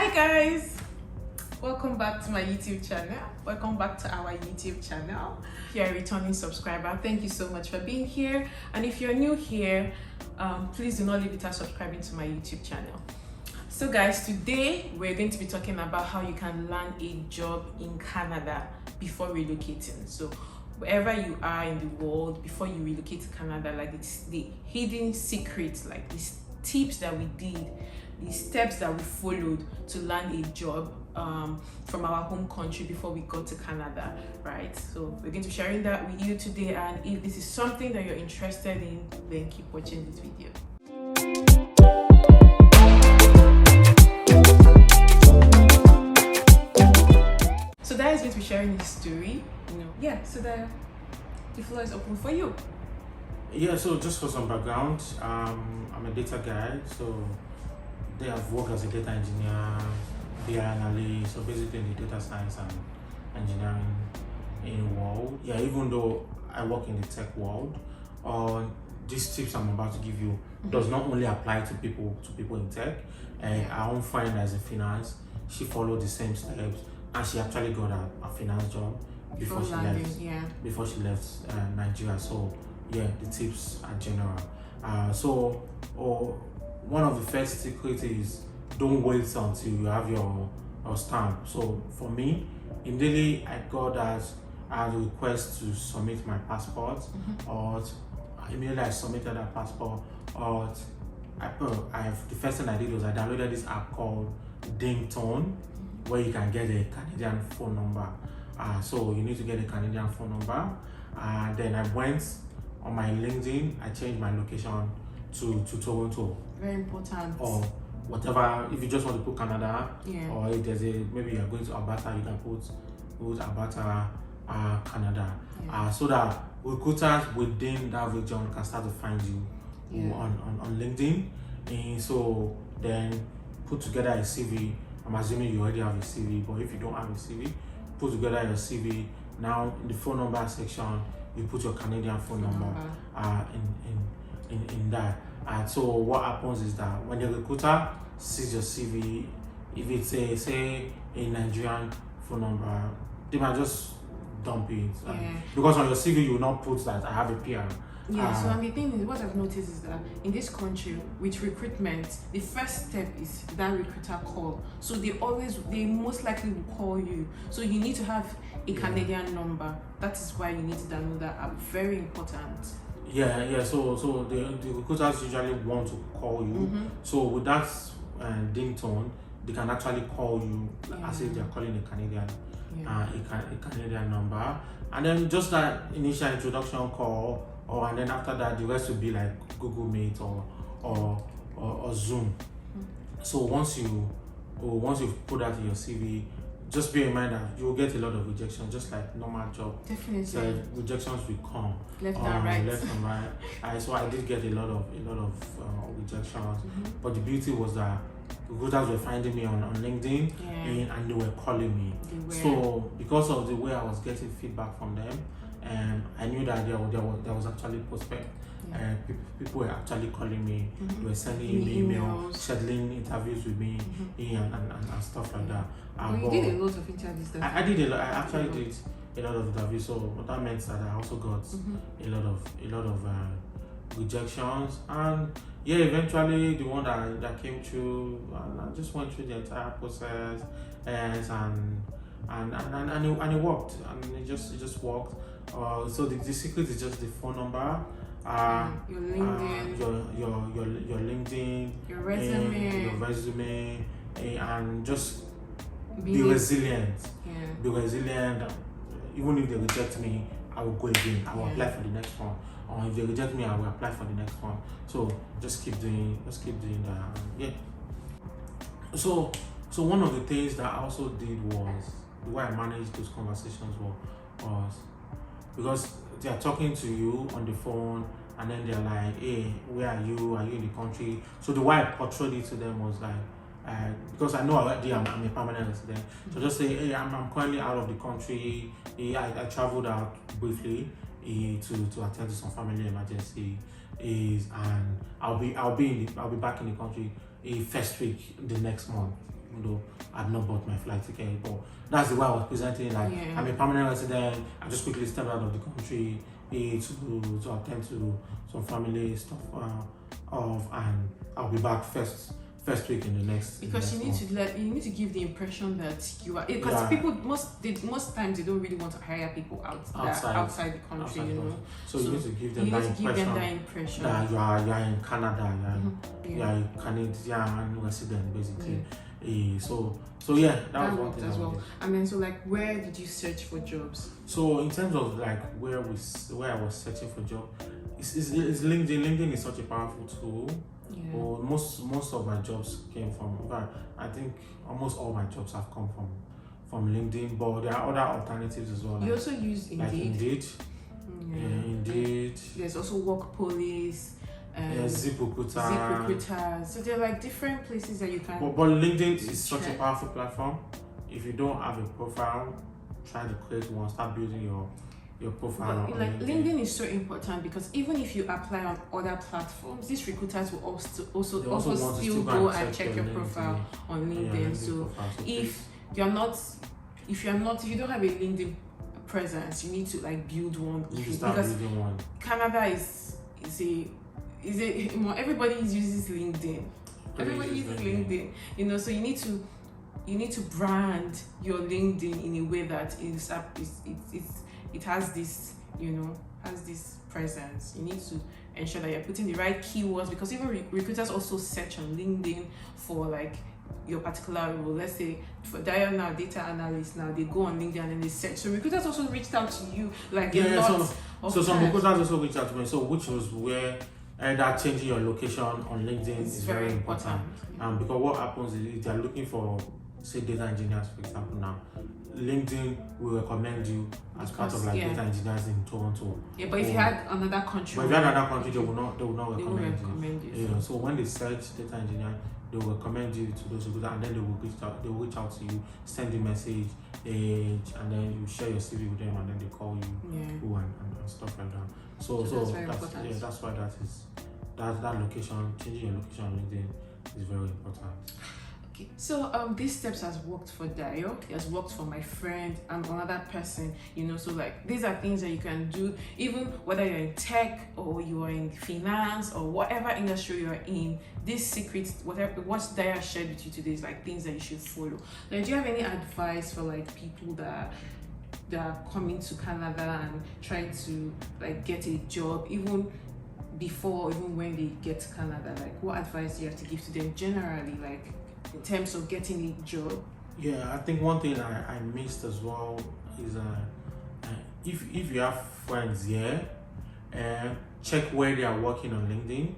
Hi guys, welcome back to my YouTube channel. Welcome back to our YouTube channel. If you're a returning subscriber, thank you so much for being here. And if you're new here, please do not leave without subscribing to my YouTube channel. So guys, today we're going to be talking about how you can land a job in Canada before relocating. So wherever you are in the world, before you relocate to Canada, like it's the hidden secrets, like these tips that we did, these steps that we followed to land a job from our home country before we got to Canada, right? So we're going to be sharing that with you today, and if this is something that you're interested in, then keep watching this video. So that is going to be sharing his story, so the floor is open for you. Yeah, so just for some background, I'm a data guy, so I've worked as a data engineer, BI analyst, so basically in the data science and engineering in world. Yeah, even though I work in the tech world, these tips I'm about to give you does not only apply to people in tech. Our own friend as a finance, she followed the same steps, and she actually got a finance job before she left Nigeria. So yeah, the tips are general. One of the first secrets is don't wait until you have your stamp. So for me, immediately I got that I had a request to submit my passport, or immediately I submitted that passport, or the first thing I did was I downloaded this app called Dingtone, where you can get a Canadian phone number. So you need to get a Canadian phone number. Then I went on my LinkedIn, I changed my location to Toronto. Very important. Or whatever, if you just want to put Canada, or if there's maybe you're going to Alberta, you can put Alberta, Canada. So that recruiters within that region can start to find you on LinkedIn. And so then put together a CV. I'm assuming you already have a CV, but if you don't have a CV, put together your CV. Now in the phone number section, you put your Canadian phone number in that. So what happens is that when the recruiter sees your CV, if it's say a Nigerian phone number, they might just dump it. Because on your CV you will not put that I have a PR. So and the thing is, what I've noticed is that in this country with recruitment, the first step is that recruiter call. So they most likely will call you. So you need to have a Canadian number. That is why you need to download that app. Very important. So the recruiters usually want to call you. So with that Dingtone, they can actually call you as if they're calling a Canadian, a Canadian number. And then just that initial introduction call, and then after that the rest will be like Google Meet or Zoom. So once you put that in your CV, just bear in mind that you will get a lot of rejection, just like normal job. Definitely. So rejections will come left and right. So I did get a lot of rejections, but the beauty was that recruiters were finding me on LinkedIn, and they were calling me. So because of the way I was getting feedback from them, I knew that there was actually prospect. People were actually calling me. They were sending me emails, scheduling interviews with me, and stuff like that. You did a lot of interviews. I did a lot. I actually did a lot of interviews. So that meant that I also got a lot of rejections. And eventually the one that came through, and I just went through the entire process, and it worked, and it just worked. So the secret is just the phone number, your LinkedIn, your LinkedIn, your resume, and just be resilient. Be resilient. Even if they reject me, I will go again. I will apply for the next one. Or if they reject me, I will apply for the next one. So just keep doing that. So one of the things that I also did was the way I managed those conversations was because they are talking to you on the phone, and then they're like, hey, where are you? Are you in the country? So the way I portrayed it to them was like, because I know already I'm a permanent resident. So just say, hey, I'm currently out of the country. I traveled out briefly to attend to some family emergency. And I'll be back in the country first week the next month. even though I've not bought my flight ticket. But that's the way I was presenting. Like, I'm a permanent resident. I just quickly stepped out of the country to attend to some family stuff and I'll be back first week in the next. Because you need to give the impression that you are, because people most times they don't really want to hire people outside the country, you know. So you need to give them that impression that you are in Canada, you are a Canadian resident basically. So yeah, that was one thing as well. And then so like, where did you search for jobs? So in terms of like where I was searching for job, it's LinkedIn. LinkedIn is such a powerful tool. Yeah. Well, most of my jobs came from. I think almost all my jobs have come from LinkedIn, but there are other alternatives as well. You also use Indeed. Like Indeed. Indeed. There's also Work Police. ZipRecruiter. So there are like different places that you can. But LinkedIn is such a powerful platform. If you don't have a profile, try to create one. Start building your profile. But like LinkedIn is so important because even if you apply on other platforms, these recruiters will also still go and check your profile on LinkedIn. So if you don't have a LinkedIn presence, you need to like build one. Because Canada is everybody uses LinkedIn. Everybody uses LinkedIn. You know, so you need to brand your LinkedIn in a way that it has this, you know, has this presence. You need to ensure that you're putting the right keywords, because even recruiters also search on LinkedIn for like your particular role. Let's say for Dio now, data analyst, now they go on LinkedIn and then they search. So recruiters also reached out to you like so some recruiters also reached out to me. So which was where that changing your location on LinkedIn is very important. Because what happens is they're looking for, say, data engineers, for example. Now LinkedIn will recommend you as part of like data engineers in Toronto. Yeah, but if you had another country, they will not recommend you. Yeah, so when they search data engineer, they will recommend you to those recruiters, and then they will reach out to you, send you message, and then you share your CV with them, and then they call you, and stuff like that. So that's why that location, changing your location on LinkedIn is very important. Okay, so these steps has worked for Dio, it has worked for my friend and another person, you know. So like, these are things that you can do even whether you're in tech or you are in finance or whatever industry you're in. These secrets, what Dio shared with you today, is like things that you should follow. Like, do you have any advice for like people that are coming to Canada and trying to like get a job, even when they get to Canada? Like, what advice do you have to give to them generally, like in terms of getting a job? Yeah, I think one thing I missed as well is if you have friends here, check where they are working on LinkedIn,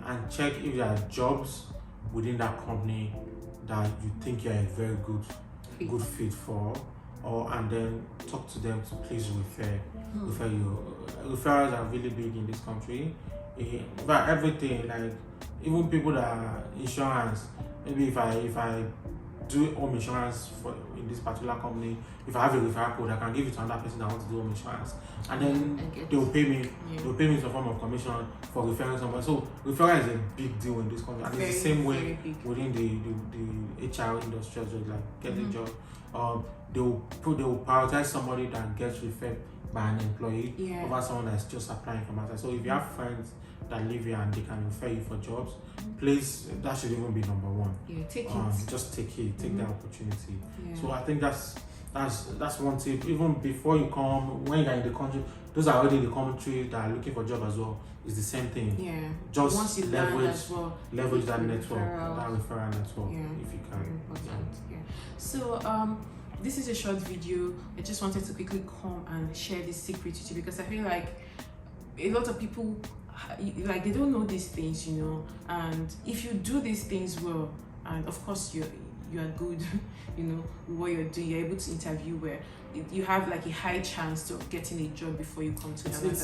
and check if there are jobs within that company that you think you're a very good fit for, and then talk to them to please refer you. Referrals are really big in this country. But everything, like even people that are insurance, maybe if I do home insurance in this particular company, if I have a referral code, I can give it to another person that wants to do home insurance, and then they will pay me. They will pay me some form of commission for referring someone. So referral is a big deal in this country, and it's the same way within the HR industry as well. Like getting a job, they will prioritize somebody that gets referred by an employee over someone that's just applying from outside. So if you have friends that live here and they can refer you for jobs, please, that should even be number one. Take it. Just take the opportunity. So I think that's one tip. Even before you come, when you're in the country, those are already in the country that are looking for job as well. It's the same thing. Just once you leverage that network, that referral network, if you can. So this is a short video. I just wanted to quickly come and share this secret with you, because I feel like a lot of people, like, they don't know these things, you know. And if you do these things well, and of course you are good, you know, what you're doing, you're able to interview where you have like a high chance of getting a job before you come to Canada.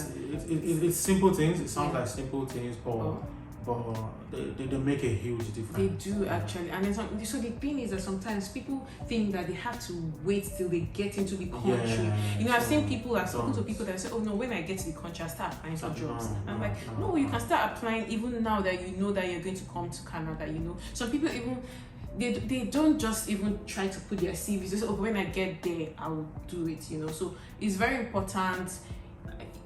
It's simple things. It sounds like simple things, but they make a huge difference. They do, actually. And then so the thing is that sometimes people think that they have to wait till they get into the country. You know, I've seen people, I've spoken to people that say, oh no, when I get to the country, I start applying for jobs. I'm like, no, you can start applying even now that you know that you're going to come to Canada, you know. Some people even, they don't just even try to put their CVs. Just, oh, when I get there, I'll do it, you know. So it's very important.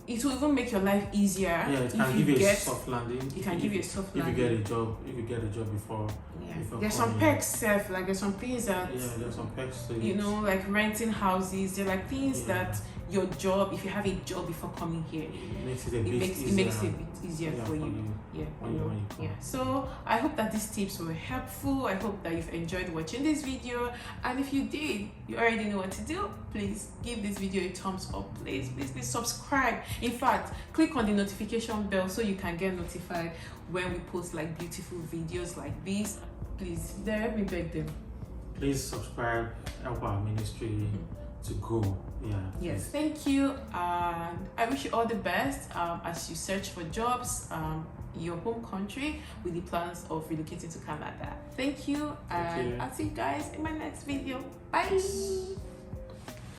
It will even make your life easier. Yeah, it can give you a soft landing. It can give you a soft landing. If you get a job before. Yeah. There's some perks, like there's some things that. Yeah, there's some perks to it. You know, like renting houses. They're like things that your job, if you have a job before coming here, it makes it a bit easier for you. Yeah. When you come. Yeah. So I hope that these tips were helpful. I hope that you've enjoyed watching this video. And if you did, you already know what to do. Please give this video a thumbs up. Please subscribe. In fact, click on the notification bell so you can get notified when we post like beautiful videos like this. Please, let me beg them. Please subscribe, help our ministry to grow. Yeah. Yes, thank you. And I wish you all the best as you search for jobs in your home country with the plans of relocating to Canada. Thank you, and I'll see you guys in my next video. Bye.